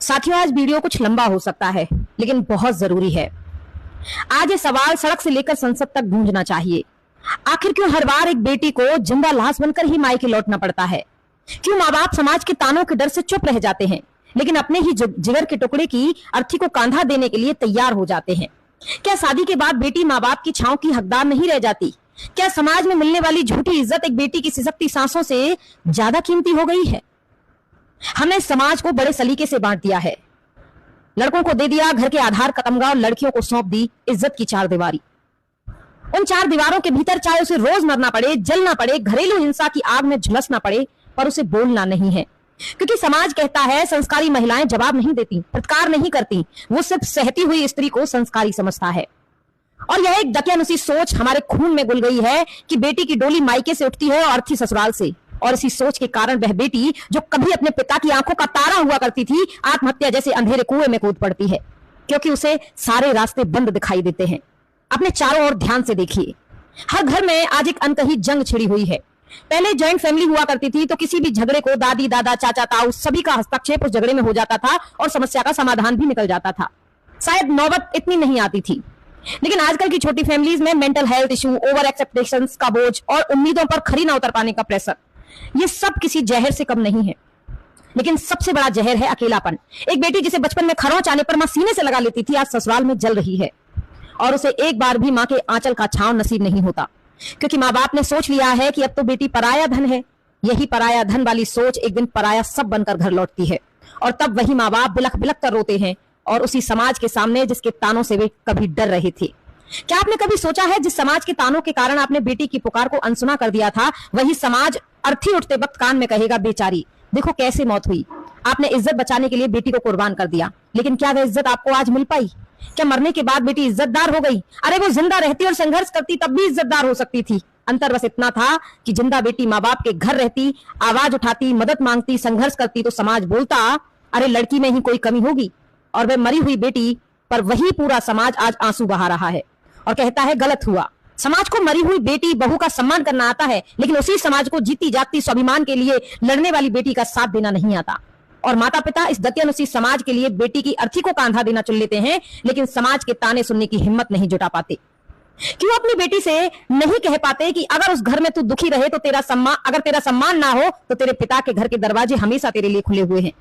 साथियों, आज वीडियो कुछ लंबा हो सकता है, लेकिन बहुत जरूरी है। आज ये सवाल सड़क से लेकर संसद तक गूंजना चाहिए। आखिर क्यों हर बार एक बेटी को जिंदा लाश बनकर ही मायके लौटना पड़ता है? क्यों माँ बाप समाज के तानों के डर से चुप रह जाते हैं, लेकिन अपने ही जिगर के टुकड़े की अर्थी को कांधा देने के लिए तैयार हो जाते हैं? क्या शादी के बाद बेटी माँ बाप की छांव की हकदार नहीं रह जाती? क्या समाज में मिलने वाली झूठी इज्जत एक बेटी की सिसकती सांसों से ज्यादा कीमती हो गई है? हमने समाज को बड़े सलीके से बांट दिया है। लड़कों को दे दिया घर के आधार का तमगा और लड़कियों को सौंप दी इज्जत की चार दीवारी। उन चार दीवारों के भीतर चाहे उसे रोज मरना पड़े, जलना पड़े, घरेलू हिंसा की आग में झुलसना पड़े, पर उसे बोलना नहीं है, क्योंकि समाज कहता है संस्कारी महिलाएं जवाब नहीं देती, प्रतिकार नहीं करती, वो सिर्फ सहती हुई स्त्री को संस्कारी समझता है। और यह एक दकियानुसी सोच हमारे खून में घुल गई है कि बेटी की डोली मायके से उठती है और अर्थी ससुराल से। और इसी सोच के कारण वह बेटी जो कभी अपने पिता की आंखों का तारा हुआ करती थी, आत्महत्या जैसे अंधेरे कुएं में कूद पड़ती है, क्योंकि उसे सारे रास्ते बंद दिखाई देते हैं। अपने चारों ओर ध्यान से देखिए, हर घर में आज एक अंतही जंग छिड़ी हुई है। पहले जॉइंट फैमिली हुआ करती थी, तो किसी भी झगड़े को दादी दादा चाचा ताऊ सभी का हस्तक्षेप उस झगड़े में हो जाता था और समस्या का समाधान भी निकल जाता था। शायद नौबत इतनी नहीं आती थी, लेकिन आजकल की छोटी फैमिलीज में मेंटल हेल्थ इशू, ओवर एक्सेप्टेशंस का बोझ और उम्मीदों पर खरी ना उतर पाने का प्रेशर, ये सब किसी जहर से कम नहीं है। लेकिन सबसे बड़ा जहर है अकेलापन। एक बेटी जिसे बचपन में खरोंच आने पर मां सीने से लगा लेती थी, आज ससुराल में जल रही है और उसे एक बार भी मां के आंचल का छांव नसीब नहीं होता, क्योंकि माँ बाप ने सोच लिया है कि अब तो बेटी पराया धन है। यही पराया धन वाली सोच एक दिन पराया सब बनकर घर लौटती है, और तब वही माँ बाप बिलख बिलख कर रोते हैं, और उसी समाज के सामने जिसके तानों से वे कभी डर रहे थे। क्या आपने कभी सोचा है जिस समाज के तानों के कारण आपने बेटी की पुकार को अनसुना कर दिया था, वही समाज अर्थी उठते वक्त कान में कहेगा, बेचारी देखो कैसे मौत हुई, आपने इज्जत बचाने के लिए बेटी को कुर्बान कर दिया, लेकिन क्या वह इज्जत आपको आज मिल पाई? क्या मरने के बाद बेटी इज्जतदार हो गई? अरे वो जिंदा रहती और संघर्ष करती तब भी इज्जतदार हो सकती थी। अंतर बस इतना था कि जिंदा बेटी माँ बाप के घर रहती, आवाज उठाती, मदद मांगती, संघर्ष करती, तो समाज बोलता अरे लड़की में ही कोई कमी होगी। और वह मरी हुई बेटी पर वही पूरा समाज आज आंसू बहा रहा है और कहता है गलत हुआ। समाज को मरी हुई बेटी बहू का सम्मान करना आता है, लेकिन उसी समाज को जीती जागती स्वाभिमान के लिए लड़ने वाली बेटी का साथ देना नहीं आता। और माता पिता इस दकियानुसी समाज के लिए बेटी की अर्थी को कांधा देना चुन लेते हैं, लेकिन समाज के ताने सुनने की हिम्मत नहीं जुटा पाते। क्यों अपनी बेटी से नहीं कह पाते कि अगर उस घर में तू दुखी रहे तो तेरा सम्मान, अगर तेरा सम्मान ना हो तो तेरे पिता के घर के दरवाजे हमेशा तेरे लिए खुले हुए हैं।